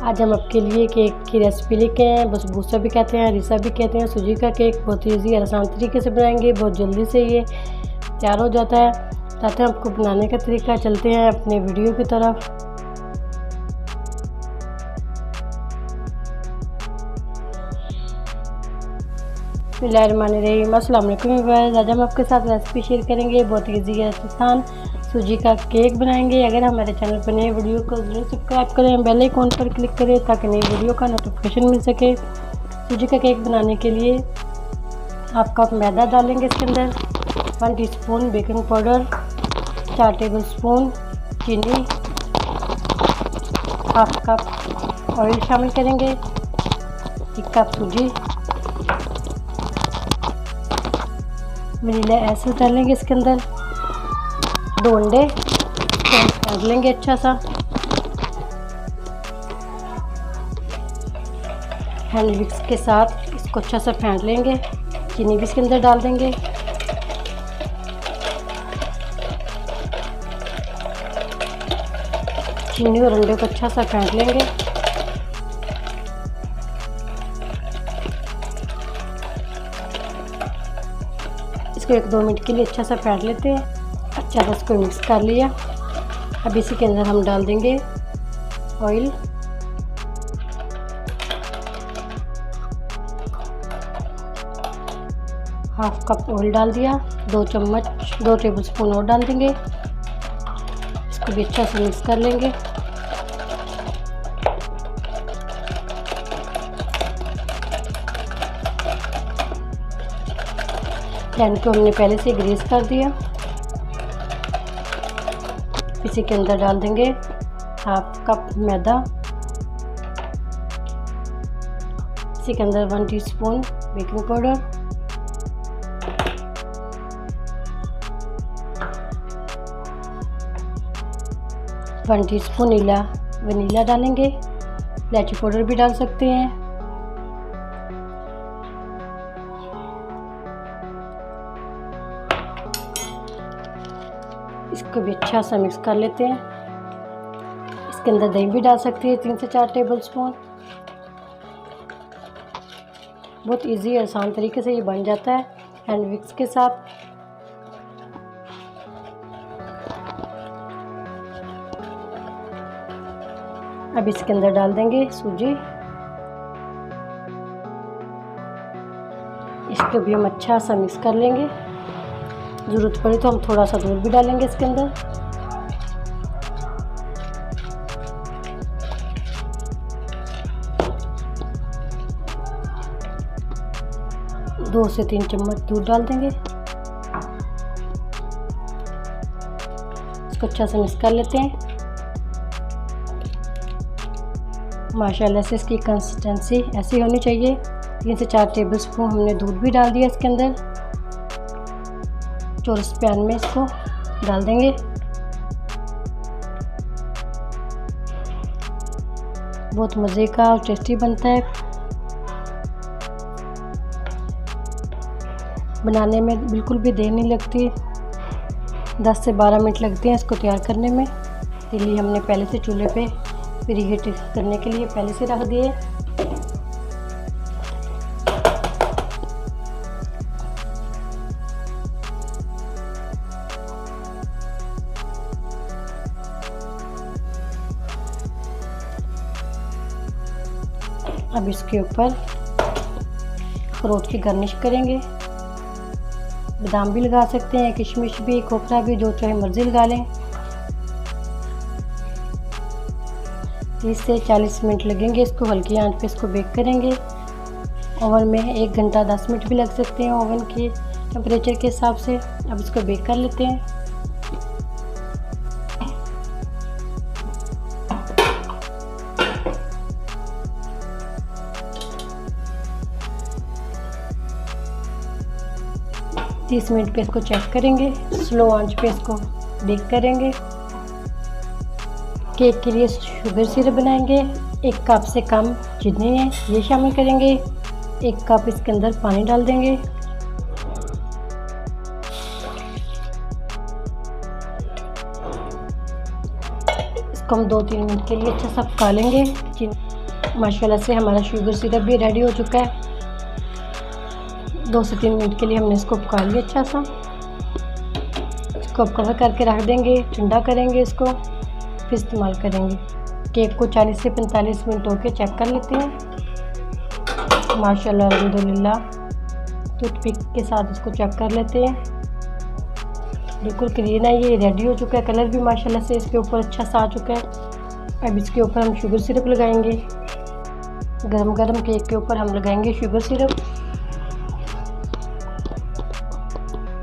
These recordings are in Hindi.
आज हम आपके लिए केक की रेसिपी लेके आए हैं। बसबूसा भी कहते हैं, हरीसा भी कहते हैं। सूजी का केक बहुत ईजी और आसान तरीके से बनाएंगे। बहुत जल्दी से ये तैयार हो जाता है। चाहते हैं आपको बनाने का तरीका, चलते हैं अपने वीडियो की तरफ। बिस्मिल्लाहिर्रहमानिर्रहीम। अस्सलाम वालेकुम व्यूअर्स। आज हम आपके साथ रेसिपी शेयर करेंगे, बहुत ईजी और आसान सूजी का केक बनाएंगे। अगर हमारे चैनल पर नए वीडियो को जरूर सब्सक्राइब करें, बेल आइकन पर क्लिक करें ताकि नई वीडियो का नोटिफिकेशन मिल सके। सूजी का केक बनाने के लिए हाफ कप मैदा डालेंगे इसके अंदर, 1 टीस्पून बेकिंग पाउडर, 4 टेबलस्पून चीनी, हाफ कप ऑयल शामिल करेंगे, 1 कप सूजी, वनीला एसेंस डालेंगे इसके अंदर, 2 अंडे फेंट लेंगे अच्छा सा। हैंड विक्स के साथ इसको अच्छा सा फेंट लेंगे। चीनी भी इसके अंदर डाल देंगे। चीनी और अंडे को अच्छा सा फेंट लेंगे। इसको 1-2 मिनट के लिए अच्छा सा फेंट लेते हैं। अच्छा सा इसको मिक्स कर लिया। अब इसी के अंदर हम डाल देंगे ऑयल, हाफ कप ऑयल डाल दिया, 2 टेबलस्पून और डाल देंगे। इसको भी अच्छा से मिक्स कर लेंगे। पैन को हमने पहले से ग्रीस कर दिया। इसी के अंदर डाल देंगे हाफ कप मैदा, इसी के अंदर 1 teaspoon baking powder, 1 teaspoon vanilla डालेंगे। इलायची पाउडर भी डाल सकते हैं। इसको भी अच्छा सा मिक्स कर लेते हैं। इसके अंदर दही भी डाल सकते हैं, 3 से 4 टेबलस्पून। बहुत इजी और आसान तरीके से ये बन जाता है हैंड विक्स के साथ। अब इसके अंदर डाल देंगे सूजी। इसको भी हम अच्छा सा मिक्स कर लेंगे। ज़रूरत पड़े तो हम थोड़ा सा दूध भी डालेंगे इसके अंदर। दो से 3 चम्मच दूध डाल देंगे। इसको अच्छा से मिक्स कर लेते हैं। माशाल्लाह से इसकी कंसिस्टेंसी ऐसी होनी चाहिए। 3 से 4 टेबलस्पून हमने दूध भी डाल दिया इसके अंदर। चौरस पैन में इसको डाल देंगे। बहुत मज़े का और टेस्टी बनता है। बनाने में बिल्कुल भी देर नहीं लगती, 10 से 12 मिनट लगते हैं इसको तैयार करने में। इसलिए हमने पहले से चूल्हे पे प्रीहीट करने के लिए पहले से रख दिए। अब इसके ऊपर अखरोट की गार्निश करेंगे। बादाम भी लगा सकते हैं, किशमिश भी, खोपरा भी, जो चाहे मर्जी लगा लें। 30 से 40 मिनट लगेंगे इसको हल्की आंच पे इसको बेक करेंगे। ओवन में 1 घंटा 10 मिनट भी लग सकते हैं ओवन के टेम्परेचर के हिसाब से। अब इसको बेक कर लेते हैं। तीस मिनट पे इसको चेक करेंगे। स्लो आंच पे इसको बेक करेंगे। केक के लिए शुगर सिरप बनाएंगे। 1 कप से कम चीनी है ये शामिल करेंगे। 1 कप इसके अंदर पानी डाल देंगे। इसको हम 2-3 मिनट के लिए अच्छा सा पका लेंगे। माशाल्लाह से हमारा शुगर सिरप भी रेडी हो चुका है। 2 से 3 मिनट के लिए हमने इसको पका लिया अच्छा सा। इसको कवर करके रख देंगे, ठंडा करेंगे इसको, फिर इस्तेमाल करेंगे। केक को 40 से 45 मिनट हो के चेक कर लेते हैं। माशाल्लाह अल्हम्दुलिल्लाह, टूथपिक के साथ इसको चेक कर लेते हैं। बिल्कुल क्लीन है, ये रेडी हो चुका है। कलर भी माशाल्लाह से इसके ऊपर अच्छा सा आ चुका है। अब इसके ऊपर हम शुगर सिरप लगाएंगे। गरम गरम केक के ऊपर हम लगाएंगे शुगर सिरप।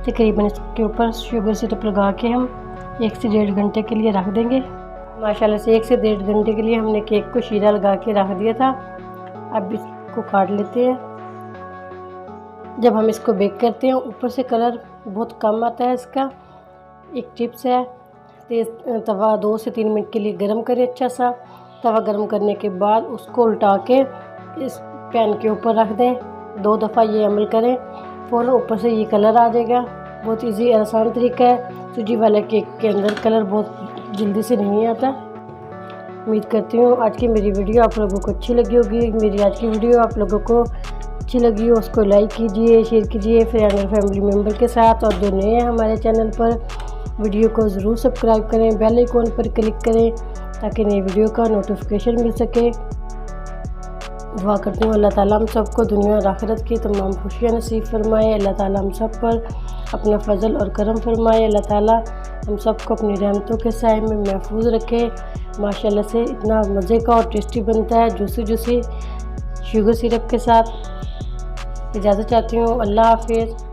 तकरीबन इसके ऊपर शुगर सिरप लगा के हम 1 से 1.5 घंटे के लिए रख देंगे। माशाल्लाह से 1 से 1.5 घंटे के लिए हमने केक को शीरा लगा के रख दिया था। अब इसको काट लेते हैं। जब हम इसको बेक करते हैं ऊपर से कलर बहुत कम आता है इसका। एक टिप्स है, तेज़ तवा 2 से 3 मिनट के लिए गर्म करें अच्छा सा। तवा गर्म करने के बाद उसको उल्टा के इस पैन के ऊपर रख दें। 2 दफ़ा ये अमल करें, फ़ौरन ऊपर से ये कलर आ जाएगा। बहुत इजी आसान तरीका है। सूजी वाले केक के अंदर कलर बहुत जल्दी से नहीं आता। उम्मीद करती हूँ आज की मेरी वीडियो आप लोगों को अच्छी लगी होगी। मेरी आज की वीडियो आप लोगों को अच्छी लगी हो उसको लाइक कीजिए, शेयर कीजिए फ्रेंड और फैमिली मेम्बर के साथ। और जो नए हैं हमारे चैनल पर, वीडियो को ज़रूर सब्सक्राइब करें, बेल आइकॉन पर क्लिक करें ताकि नई वीडियो का नोटिफिकेशन मिल सके। दुआ करती हूँ अल्लाह ताला हम सबको दुनिया और आखिरत की तमाम खुशियाँ नसीब फरमाए। अल्लाह ताला हम सब पर अपना फजल और करम फरमाए। अल्लाह ताला हम सबको अपनी रहमतों के साए में महफूज रखे। माशाल्लाह से इतना मज़े का और टेस्टी बनता है जूसी जूसी शुगर सिरप के साथ। इजाज़त चाहती हूँ। अल्लाह हाफिज़।